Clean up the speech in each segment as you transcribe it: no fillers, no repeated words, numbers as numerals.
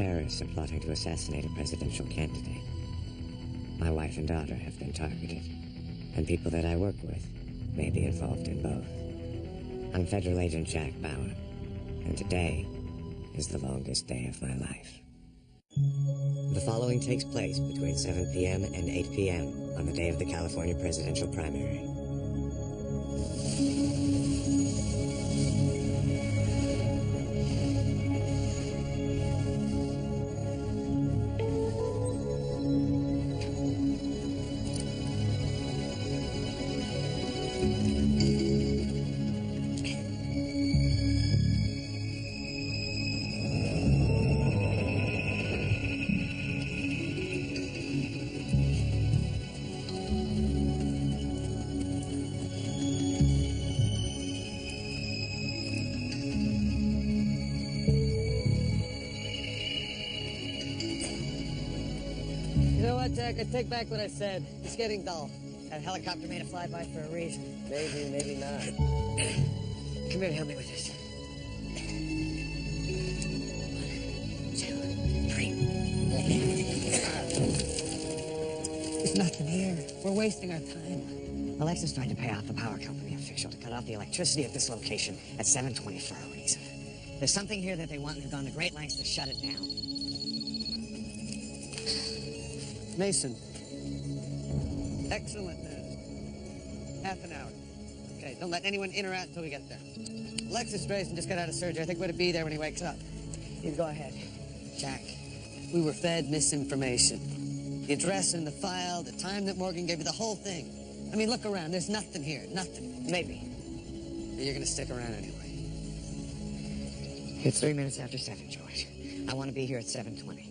terrorists are plotting to assassinate a presidential candidate. My wife and daughter have been targeted, and people that I work with may be involved in both. I'm Federal Agent Jack Bauer, and today is the longest day of my life. The following takes place between 7 p.m. and 8 p.m. on the day of the California presidential primary. Jack, I take back what I said. It's getting dull. That helicopter made a flyby for a reason. Maybe, maybe not. Come here, help me with this. 1, 2, 3. There's nothing here. We're wasting our time. Alexa's trying to pay off the power company official to cut off the electricity at this location at 7:20 for a reason. There's something here that they want, and they've gone to great lengths to shut it down. Mason. Excellent news. Half an hour. Okay, don't let anyone in or out until we get there. Alexis Drayson just got out of surgery. I think we're to be there when he wakes up. You go ahead. Jack, we were fed misinformation. The address in the file, the time that Morgan gave you, the whole thing. I mean, look around. There's nothing here. Nothing. Maybe. But you're going to stick around anyway. It's 3 minutes after 7, George. I want to be here at 7:20.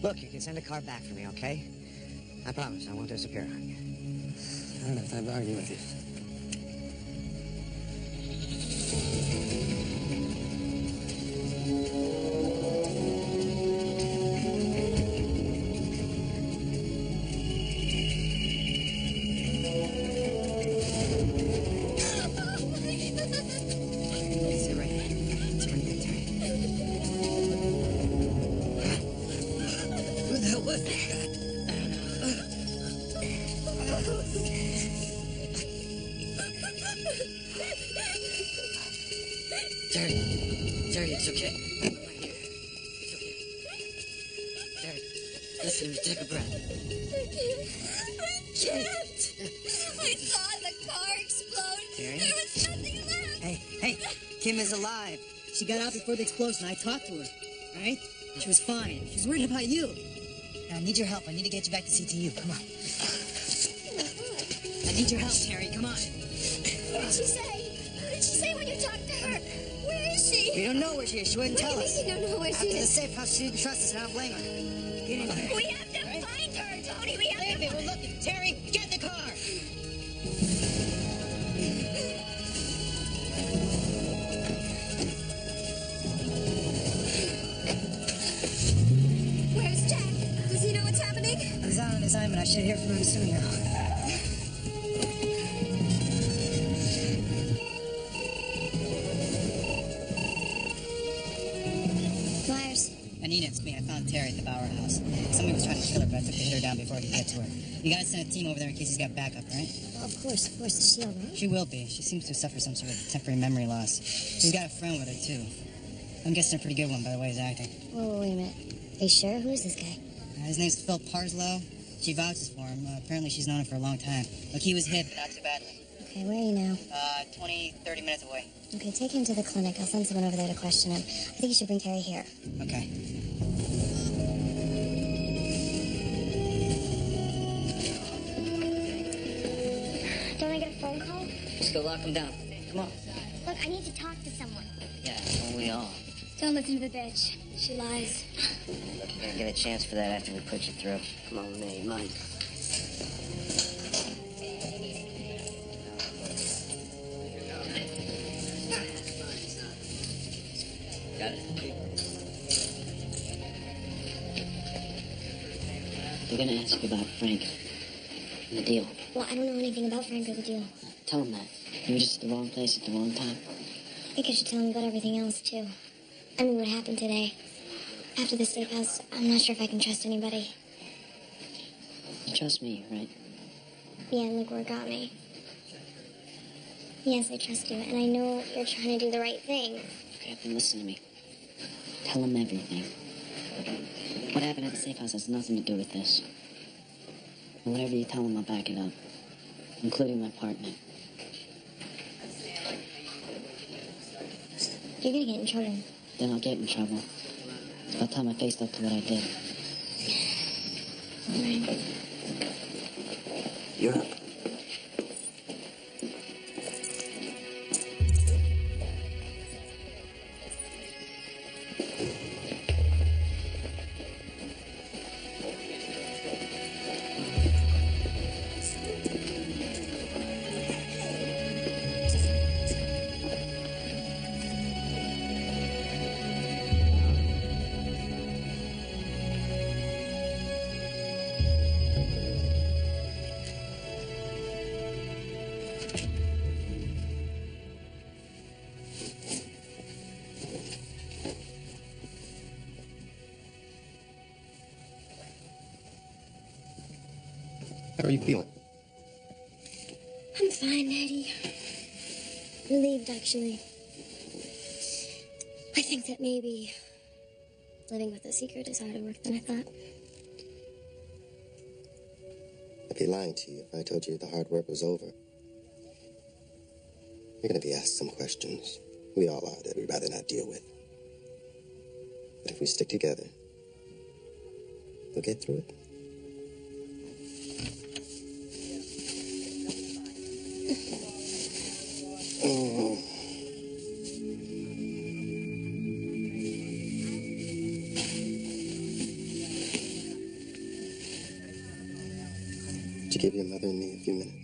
Look, you can send a car back for me, okay? I promise I won't disappear on you. I don't have time to argue with you. Jerry, it's okay. I'm right here. It's okay. Jerry, listen, take a breath. I can't. I saw the car explode. Jerry? There was nothing left. Hey, Kim is alive. She got out before the explosion. I talked to her, all right? She was fine. She's worried about you. I need your help. I need to get you back to CTU. Come on. I need your help, Terry. Come on. What did she say? What did she say when you talked to her? Where is she? We don't know where she is. She wouldn't tell us. You don't know where she After the is. safe house, she didn't trust us, and I don't blame her. Get in there. We have to find her, Tony. We have to Baby, we're looking. Terry, get in the car. Where's Jack? Does he know what's happening? He's out on assignment. I should hear from him soon now. Anita, it's me. I found Terry at the Bauer house. Somebody was trying to kill her, but I took the hitter down before I could get to her. You gotta send a team over there in case he's got backup, right? Oh, of course. Is she all right? She will be. She seems to suffer some sort of temporary memory loss. She's got a friend with her, too. I'm guessing a pretty good one by the way he's acting. Whoa, wait a minute. Are you sure? Who is this guy? His name's Phil Parslow. She vouches for him. Apparently she's known him for a long time. Look, he was hit, but not too badly. Okay, where are you now? 30 minutes away. Okay, take him to the clinic. I'll send someone over there to question him. I think you should bring Terry here. Okay. Don't I get a phone call? Just go lock him down. Come on. Look, I need to talk to someone. Yeah, well, we all. Don't listen to the bitch. She lies. Look, you're gonna get a chance for that after we put you through. Come on, May, mine. Got it. I'm gonna ask you about Frank and the deal. Well, I don't know anything about Frank or the deal. Tell him that. You were just at the wrong place at the wrong time. I think I should tell him about everything else, too. I mean, what happened today. After the steakhouse, I'm not sure if I can trust anybody. You trust me, right? Yeah, look where it got me. Yes, I trust you, and I know you're trying to do the right thing. Okay, then listen to me. Tell him everything. What happened at the safe house has nothing to do with this. And whatever you tell him, I'll back it up. Including my partner. You're gonna get in trouble. Then I'll get in trouble. By the time I faced up to what I did. All right. You're up. How are you feeling? I'm fine, Daddy. Relieved, actually. I think that maybe living with a secret is harder work than I thought. I'd be lying to you if I told you the hard work was over. You're going to be asked some questions. We all are that we'd rather not deal with. But if we stick together, we'll get through it. Oh. Would you give your mother and me a few minutes?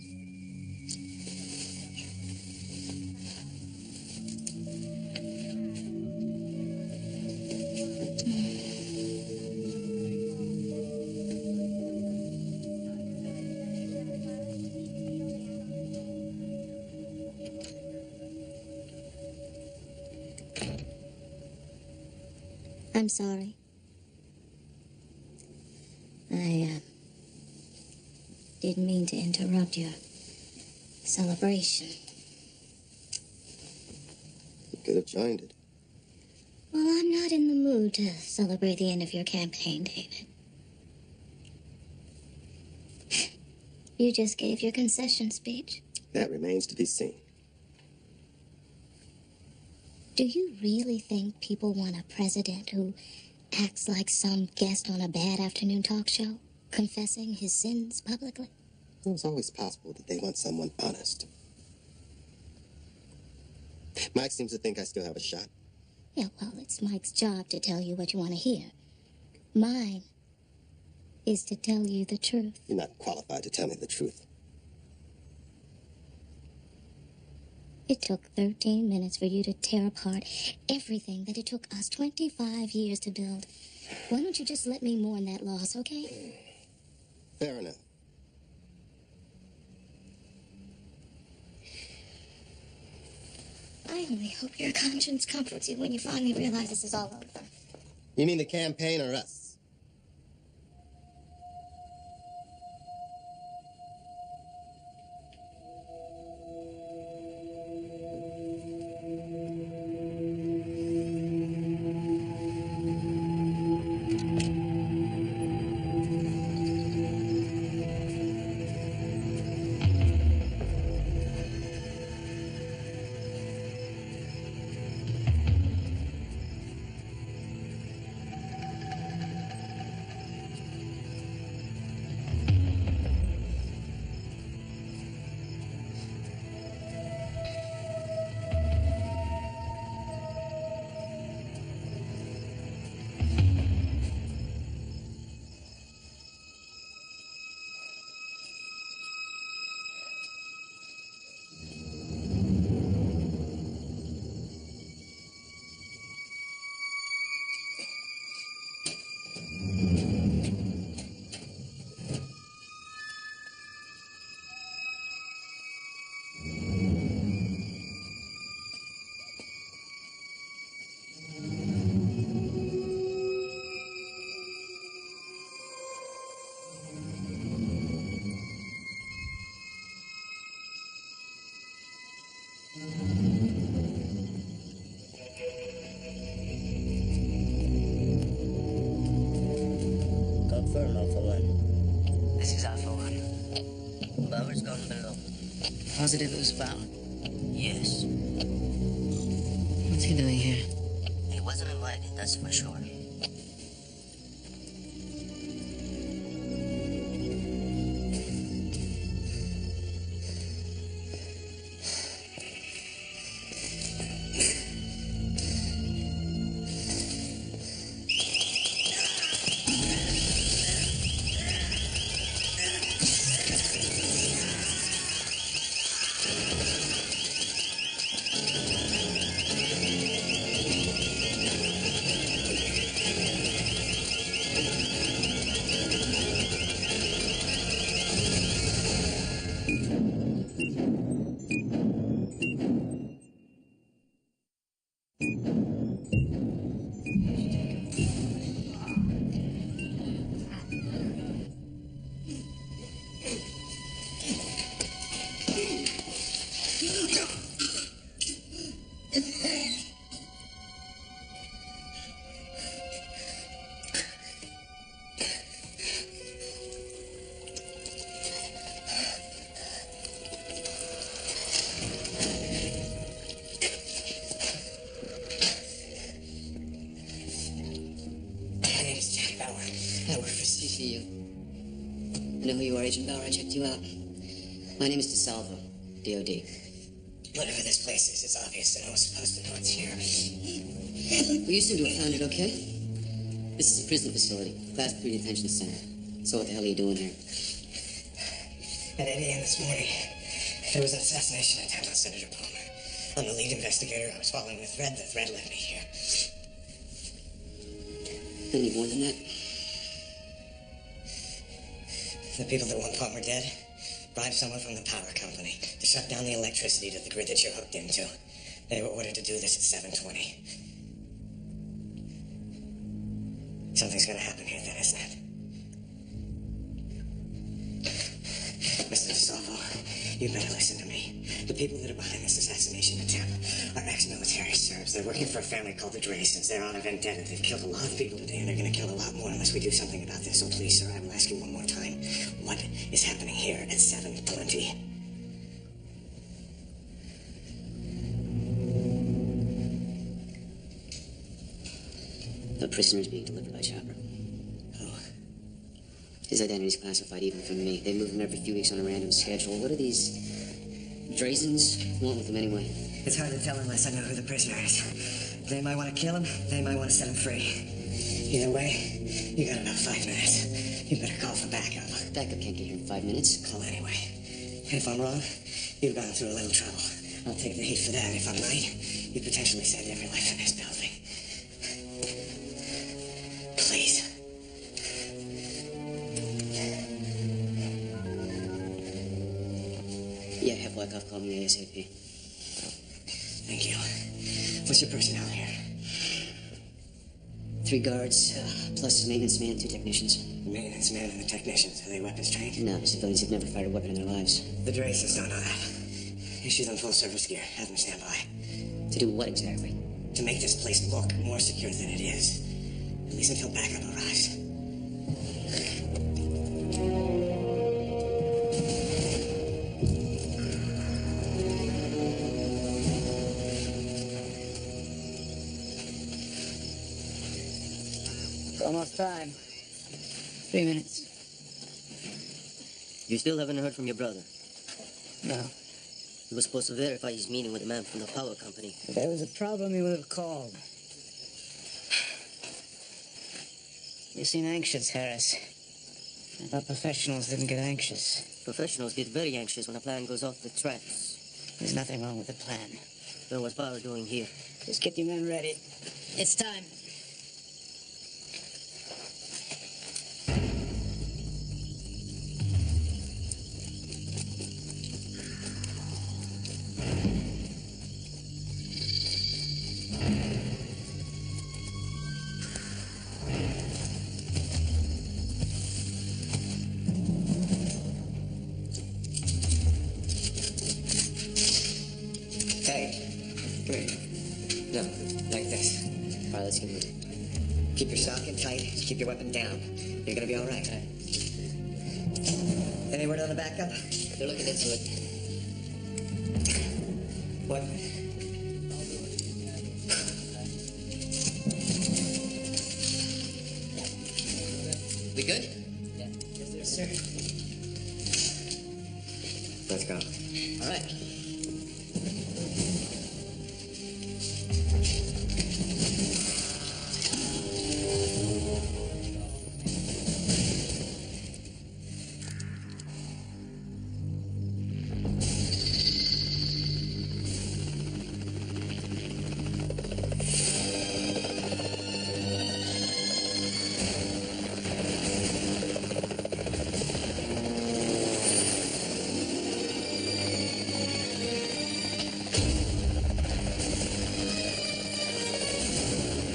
I'm sorry. I didn't mean to interrupt your celebration. You could have joined it. Well, I'm not in the mood to celebrate the end of your campaign, David. You just gave your concession speech. That remains to be seen. Do you really think people want a president who acts like some guest on a bad afternoon talk show, confessing his sins publicly? It was always possible that they want someone honest. Mike seems to think I still have a shot. Yeah, well, it's Mike's job to tell you what you want to hear. Mine is to tell you the truth. You're not qualified to tell me the truth. It took 13 minutes for you to tear apart everything that it took us 25 years to build. Why don't you just let me mourn that loss, okay? Fair enough. I only hope your conscience comforts you when you finally realize this is all over. You mean the campaign or us? from Alpha 1. This is Alpha 1. Power's gone below. Positive it was Bauer. Yes. What's he doing here? He wasn't invited, that's for sure. I know who you are, Agent Bauer. I checked you out. My name is DeSalvo, DOD. Whatever this place is, it's obvious that I was supposed to know it's here. Well, you seem to have found it okay. This is a prison facility, Class 3 detention center. So what the hell are you doing here? At 8 a.m. this morning, there was an assassination attempt on Senator Palmer. I'm the lead investigator. I was following the thread. The thread led me here. I need more than that. The people that want Palmer dead bribed someone from the power company to shut down the electricity to the grid that you're hooked into. They were ordered to do this at 7:20. Something's gonna happen here then, isn't it? Mr. DeSalvo, you better listen to me. The people that are behind this assassination attempt are ex-military Serbs. They're working for a family called the Draysons. They're on a vendetta. They've killed a lot of people today, and they're gonna kill a lot more unless we do something about this. So please, sir, I will ask you one more time. What is happening here at 7:20? The prisoner is being delivered by chopper. Oh. His identity's classified even from me. They move him every few weeks on a random schedule. What do these Draysons want with him anyway? It's hard to tell unless I know who the prisoner is. They might want to kill him. They might want to set him free. Either way, you got about 5 minutes. You better call for backup. Backup can't get here in 5 minutes. Call anyway. And if I'm wrong, you've gone through a little trouble. I'll take the heat for that. And if I'm right, you potentially saved every life in this building. Please. Yeah, have Wyckoff call me ASAP. Thank you. What's your personnel here? 3 guards, plus a maintenance man, 2 technicians. The maintenance man and the technicians. Are they weapons trained? No, civilians have never fired a weapon in their lives. The Draysons don't know that. Issue them full service gear. Have them stand by. To do what exactly? To make this place look more secure than it is. At least until backup arrives. It's almost time. 3 minutes. You still haven't heard from your brother? No. He was supposed to verify his meeting with the man from the power company. If there was a problem, he would have called. You seem anxious, Harris. I thought professionals didn't get anxious. Professionals get very anxious when a plan goes off the tracks. There's nothing wrong with the plan. Then what's Power doing here? Just get your men ready. It's time. Hey, come here. No, like this. All right, let's get moving. Keep your stocking tight. Keep your weapon down. You're gonna be all right. Any word on the backup? They're looking into it. What? We good? Yes, sir. Let's go. All right.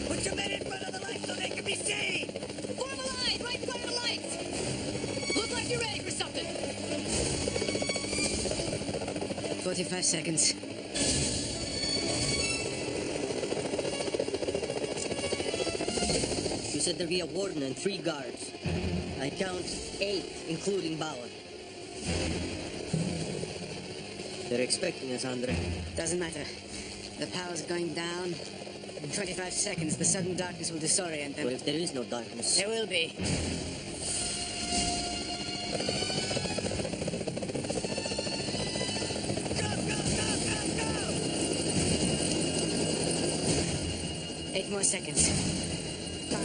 Put your men in front of the light so they can be seen! Form a line, right in front of the lights. Look like you're ready for something. 45 seconds. You said there'd be a warden and 3 guards. I count 8, including Bauer. They're expecting us, Andre. Doesn't matter. The power's going down. In 25 seconds, the sudden darkness will disorient them. Well, if there is no darkness... There will be. Go, go, go, go, go! 8 more seconds. 5,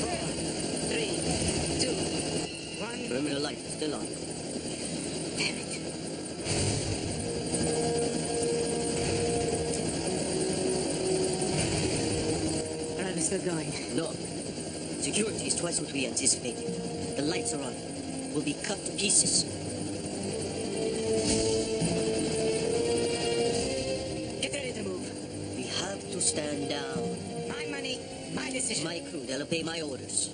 4, 3, 2, 1. Remember, the light is still on. Damn it. All right, we're still going. No. Security is twice what we anticipated. The lights are on. We'll be cut to pieces. Get ready to move. We have to stand down. My money, my decision. My crew, they'll obey my orders.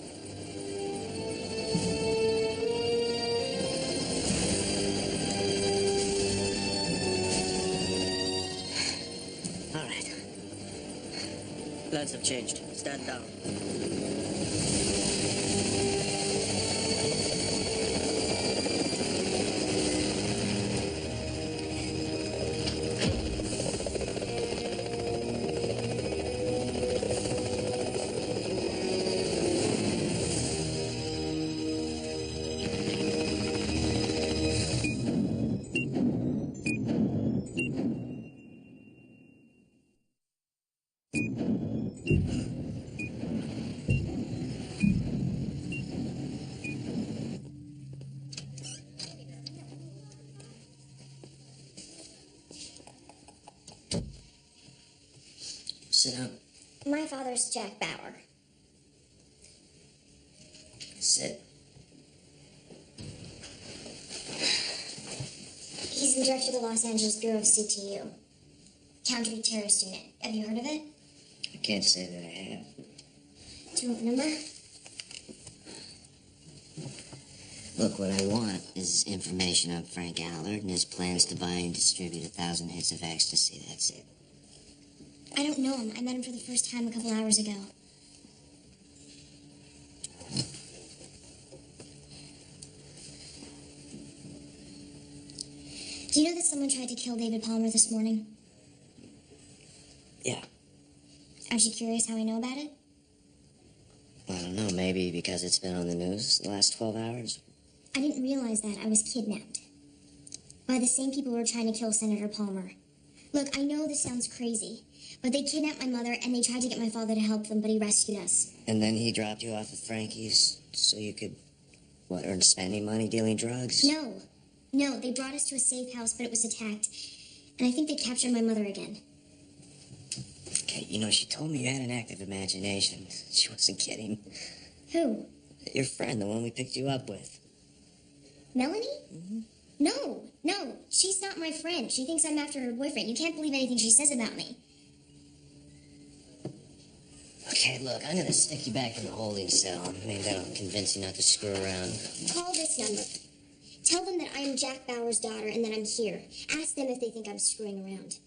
All right. Plans have changed. Stand down. Sit down. My father's Jack Bauer. Sit. He's the director of the Los Angeles Bureau of CTU. Counter-terrorist unit. Have you heard of it? I can't say that I have. Do you want the number? Look, what I want is information on Frank Allard and his plans to buy and distribute 1,000 hits of ecstasy. That's it. I don't know him. I met him for the first time a couple hours ago. Do you know that someone tried to kill David Palmer this morning? Yeah. Aren't you curious how I know about it? I don't know, maybe because it's been on the news the last 12 hours. I didn't realize that I was kidnapped by the same people who were trying to kill Senator Palmer. Look, I know this sounds crazy, but they kidnapped my mother and they tried to get my father to help them, but he rescued us. And then he dropped you off at Frankie's so you could, what, earn spending money dealing drugs? No, they brought us to a safe house, but it was attacked. And I think they captured my mother again. Okay, you know, she told me you had an active imagination. She wasn't kidding. Who? Your friend, the one we picked you up with. Melanie? Mm-hmm. No, she's not my friend. She thinks I'm after her boyfriend. You can't believe anything she says about me. Okay, look, I'm gonna stick you back in the holding cell. Maybe that'll convince you not to screw around. Call this number. Tell them that I'm Jack Bauer's daughter and that I'm here. Ask them if they think I'm screwing around.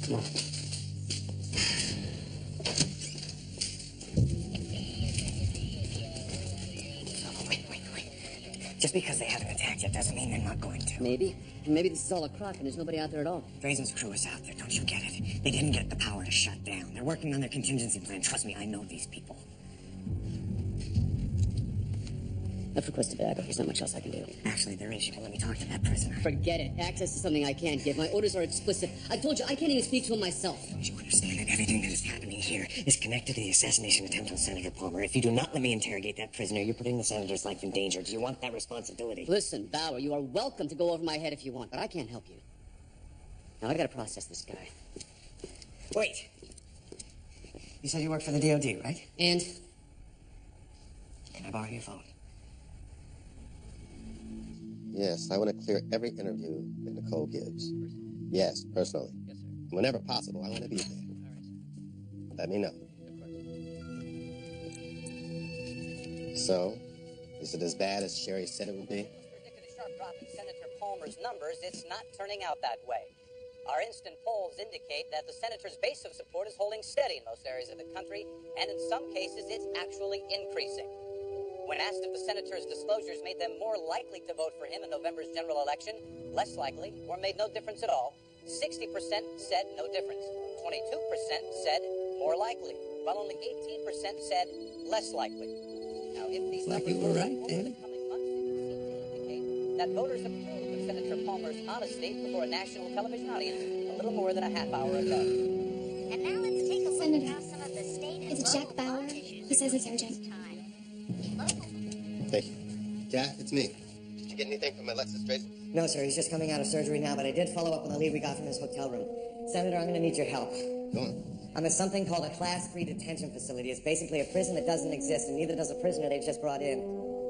Come on. Just because they haven't attacked yet doesn't mean they're not going to. Maybe. Maybe this is all a crock and there's nobody out there at all. Drazen's crew is out there, don't you get it? They didn't get the power to shut down. They're working on their contingency plan. Trust me, I know these people. I've requested backup. There's not much else I can do. Actually, there is. You can let me talk to that prisoner. Forget it. Access is something I can't give. My orders are explicit. I told you, I can't even speak to him myself. Don't you understand that everything that is happening here is connected to the assassination attempt on Senator Palmer? If you do not let me interrogate that prisoner, you're putting the senator's life in danger. Do you want that responsibility? Listen, Bauer, you are welcome to go over my head if you want, but I can't help you. Now, I gotta process this guy. Wait. You said you work for the DOD, right? And? Can I borrow your phone? Yes, I want to clear every interview that Nicole gives. Yes, personally. Yes, sir. Whenever possible, I want to be there. All right. Let me know. So, is it as bad as Sherry said it would be? Predicted a sharp drop in Senator Palmer's numbers. It's not turning out that way. Our instant polls indicate that the senator's base of support is holding steady in most areas of the country, and in some cases, it's actually increasing. When asked if the senator's disclosures made them more likely to vote for him in November's general election, less likely, or made no difference at all, 60% said no difference. 22% said more likely, while only 18% said less likely. Now, if these Like numbers you were were right, over David. the coming months, it would seem to indicate that voters approved of Senator Palmer's honesty before a national television audience a little more than a half hour ago. And now let's take a look Senator, at how some of the state and it's Jack local Bauer. law issues He says it's are urgent. time. Thank you. Jack, it's me. Did you get anything from Alexis Drazen? No, sir. He's just coming out of surgery now, but I did follow up on the lead we got from his hotel room. Senator, I'm going to need your help. Go on. I'm at something called a Class 3 detention facility. It's basically a prison that doesn't exist, and neither does a prisoner they've just brought in.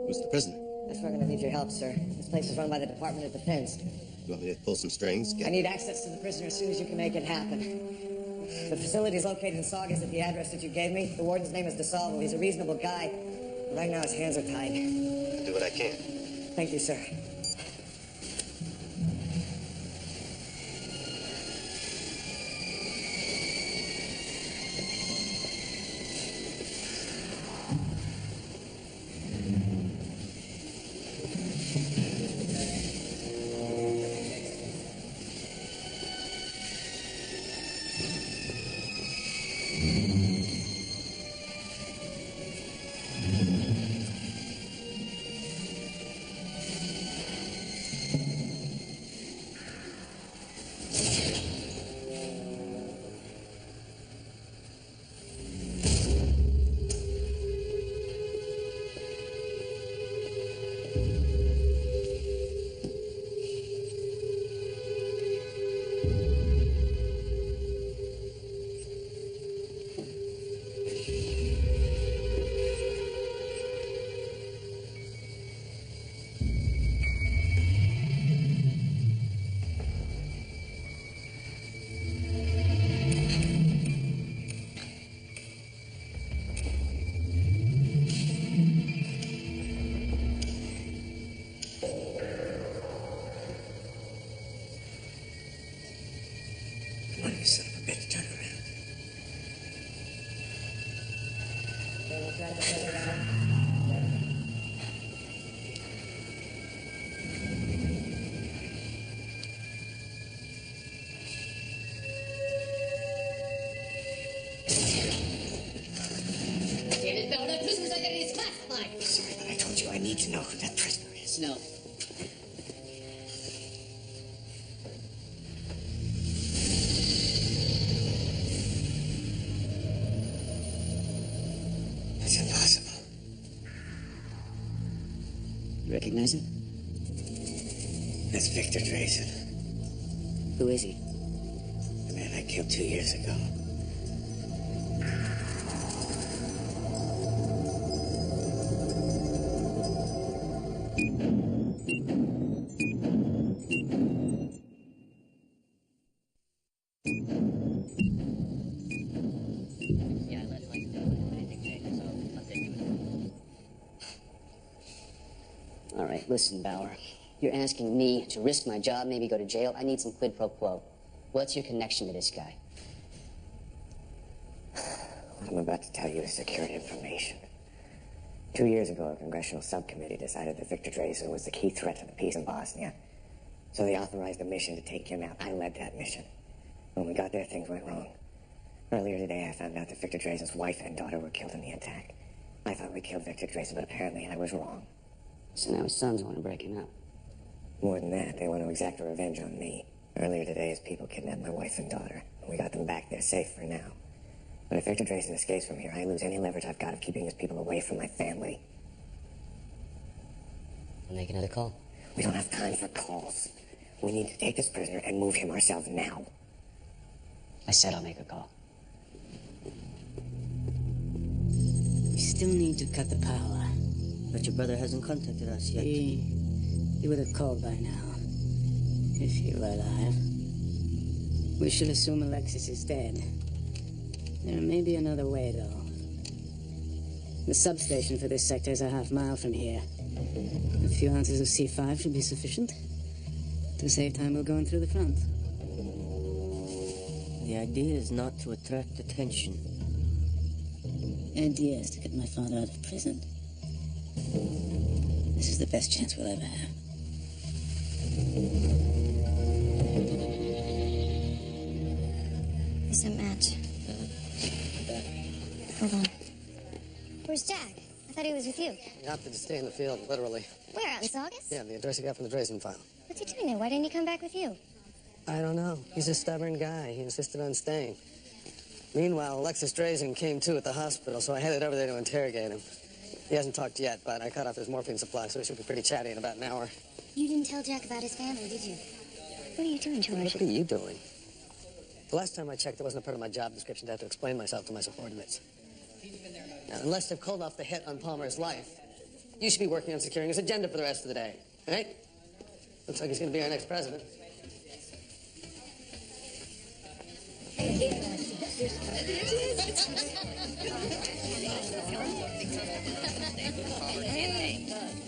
Who's the prisoner? That's where I'm going to need your help, sir. This place is run by the Department of Defense. You want me to pull some strings? I need access to the prisoner as soon as you can make it happen. The facility is located in Saugus at the address that you gave me. The warden's name is DeSalvo. He's a reasonable guy. But right now his hands are tied. I'll do what I can. Thank you, sir. Come on, you son of a bitch, turn around. David Bauer, that prisoner's identity is classified. Sorry, but I told you I need to know who that prisoner is. No. It's impossible. You recognize him? That's Victor Drazen, Who is he? the man I killed 2 years ago. Yeah, I let Mike know if anything changes, I'll update you. All right, listen, Bauer. You're asking me to risk my job, maybe go to jail. I need some quid pro quo. What's your connection to this guy? What I'm about to tell you is secure information. 2 years ago, a congressional subcommittee decided that Victor Drazer was the key threat to the peace in Bosnia. So they authorized a mission to take him out. I led that mission. When we got there, things went wrong. Earlier today, I found out that Victor Drazer's wife and daughter were killed in the attack. I thought we killed Victor Drazer, but apparently I was wrong. So now his sons want to break him out. More than that, they want to exact a revenge on me. Earlier today, his people kidnapped my wife and daughter. We got them back. They're safe for now. But if Victor Drazer escapes from here, I lose any leverage I've got of keeping his people away from my family. I'll make another call. We don't have time for calls. We need to take this prisoner and move him ourselves now. I said I'll make a call. We still need to cut the power. But your brother hasn't contacted us yet. He would have called by now. If he were alive. We should assume Alexis is dead. There may be another way, though. The substation for this sector is a half-mile from here. A few ounces of C5 should be sufficient. To save time, we'll go in through the front. The idea is not to attract attention. The idea is to get my father out of prison. This is the best chance we'll ever have. Isn't match. Hold on. Where's Jack? I thought he was with you. He opted to stay in the field, literally. Where, out in Saugus? Yeah, the address he got from the Drazen file. What's he doing there? Why didn't he come back with you? I don't know. He's a stubborn guy. He insisted on staying. Meanwhile, Alexis Drazen came to at the hospital, so I headed over there to interrogate him. He hasn't talked yet, but I cut off his morphine supply, so he should be pretty chatty in about an hour. You didn't tell Jack about his family, did you? What are you doing, George? What are you doing? The last time I checked, it wasn't a part of my job description to have to explain myself to my subordinates. Now, unless they've called off the hit on Palmer's life, you should be working on securing his agenda for the rest of the day, right? Looks like he's going to be our next president.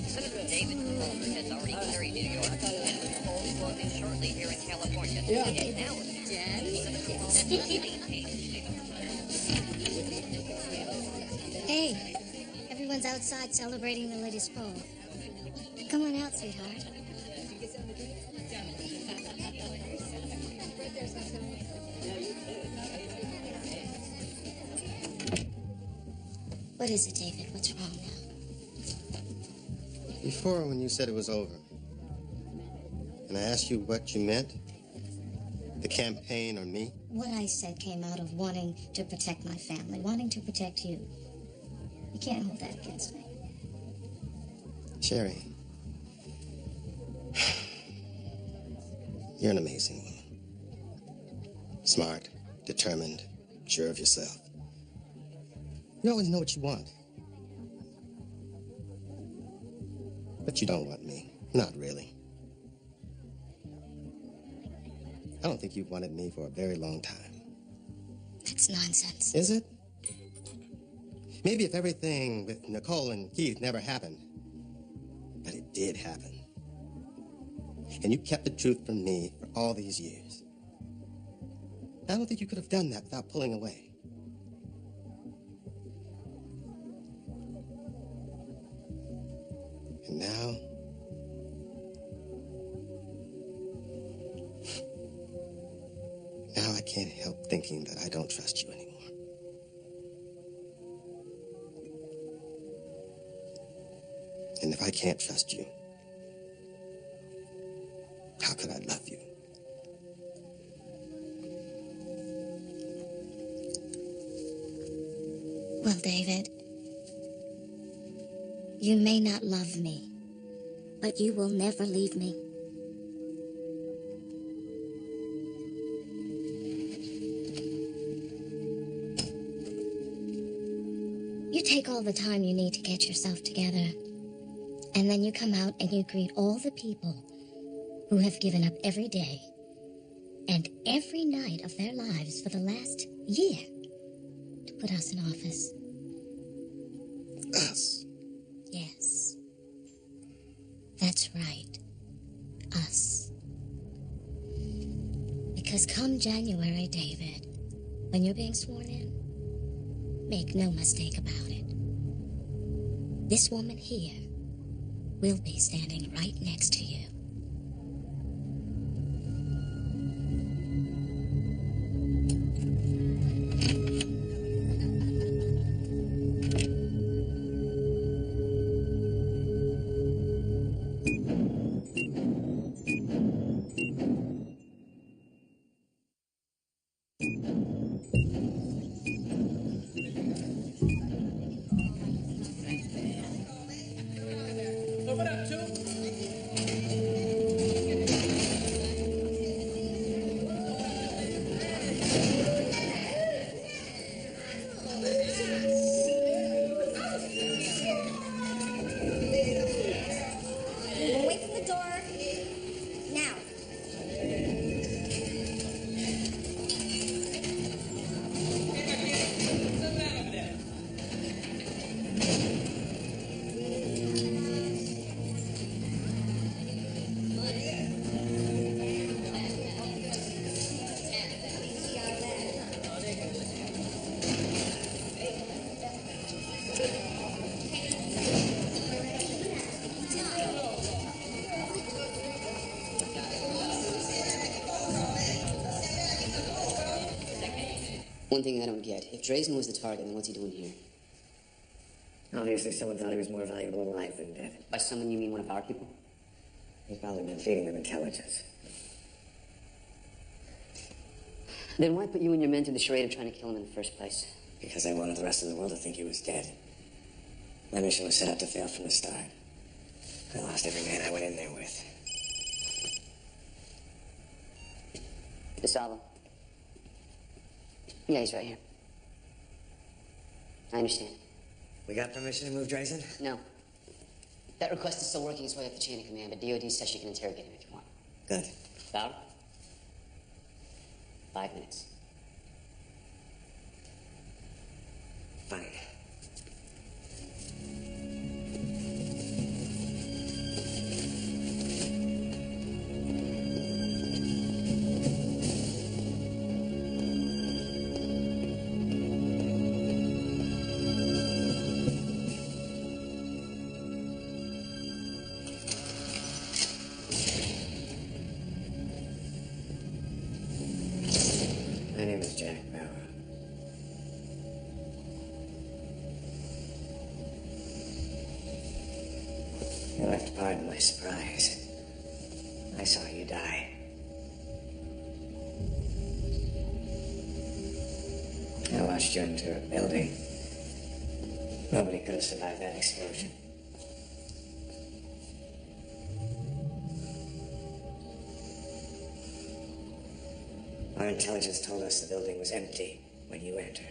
Senator David Palmer has already carried New York, and polls closing shortly here in California. And now Hey, everyone's outside celebrating the latest poll. Come on out, sweetheart. What is it, David? What's wrong now? Before, when you said it was over, and I asked you what you meant, the campaign or me, What I said came out of wanting to protect my family, wanting to protect you. You can't hold that against me. Sherry, you're an amazing woman. Smart, determined, sure of yourself. You always know what you want. But you don't want me. Not really. I don't think you've wanted me for a very long time. That's nonsense. Is it? Maybe if everything with Nicole and Keith never happened. But it did happen. And you kept the truth from me for all these years. I don't think you could have done that without pulling away. And now, I can't help thinking that I don't trust you anymore. And if I can't trust you, how could I love you? Well, David, you may not love me, but you will never leave me. You take all the time you need to get yourself together, and then you come out and you greet all the people who have given up every day and every night of their lives for the last year to put us in office. Us? Yes. That's right. Us. Because come January, David, when you're being sworn in, make no mistake about it. This woman here will be standing right next to you. Open up, two. Away from the door. Now. One thing I don't get. If Drazen was the target, then what's he doing here? Obviously, someone thought he was more valuable alive than dead. By someone, you mean one of our people? He's probably been feeding them intelligence. Then why put you and your men through the charade of trying to kill him in the first place? Because I wanted the rest of the world to think he was dead. My mission was set up to fail from the start. I lost every man I went in there with. DeSalvo. Yeah, he's right here. I understand. We got permission to move Drazen? No. That request is still working its way up the chain of command, but DOD says you can interrogate him if you want. Good. Bauer? 5 minutes. Fine. My name is Jack Bauer. You'll have to pardon my surprise. I saw you die. I watched you enter a building. Nobody could have survived that explosion. Our intelligence told us the building was empty when you entered.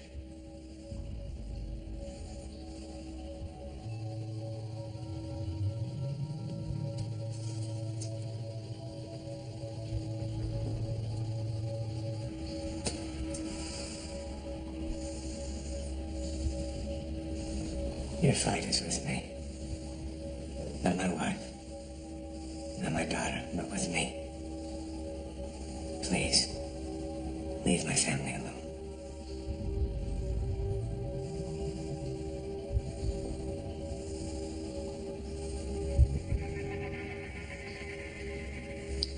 Your fight is with me. Not my wife. Not my daughter, but with me. Please, leave my family alone.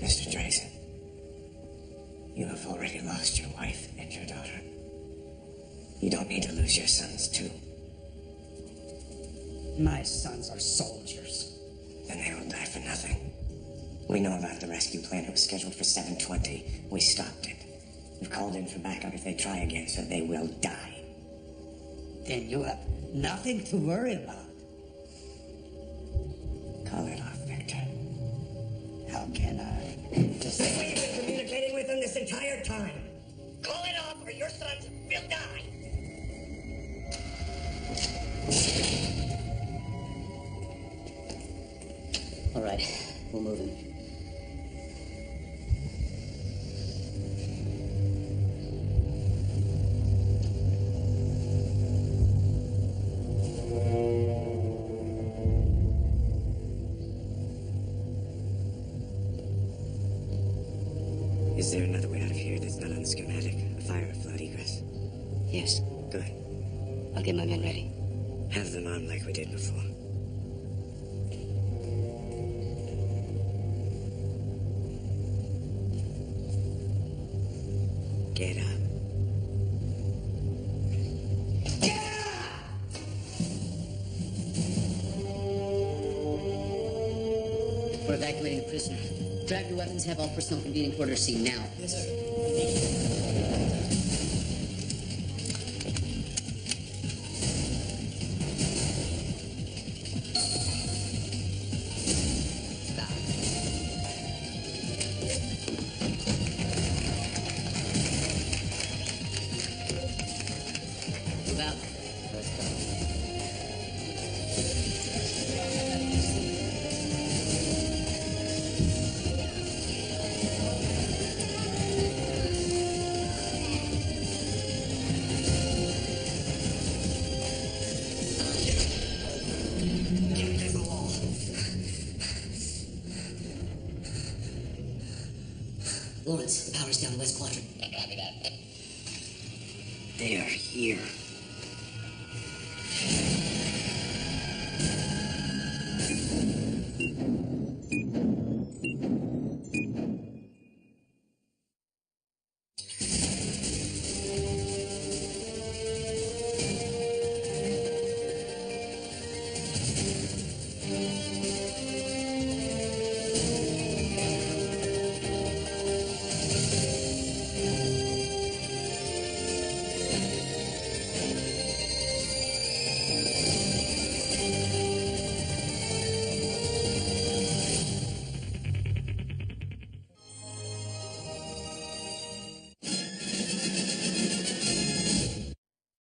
Mr. Drazen, you have already lost your wife and your daughter. You don't need to lose your sons, too. My sons are soldiers. Then they will die for nothing. We know about the rescue plan. It was scheduled for 7:20. We stopped it. We've called in for backup if they try again, so they will die. Then you have nothing to worry about. Call it off, Victor. How can I? Just say we've been communicating with them this entire time. Call it off or your sons will die. All right, we'll move him. Is there another way out of here that's not on the schematic? A fire or flood egress? Yes. Good. I'll get my men ready. Have them armed like we did before. Get up. We're evacuating a prisoner. Grab your weapons, have all personnel convening quarters scene now. Yes, sir. Move out. Lawrence, the power's down the west quadrant. They are here.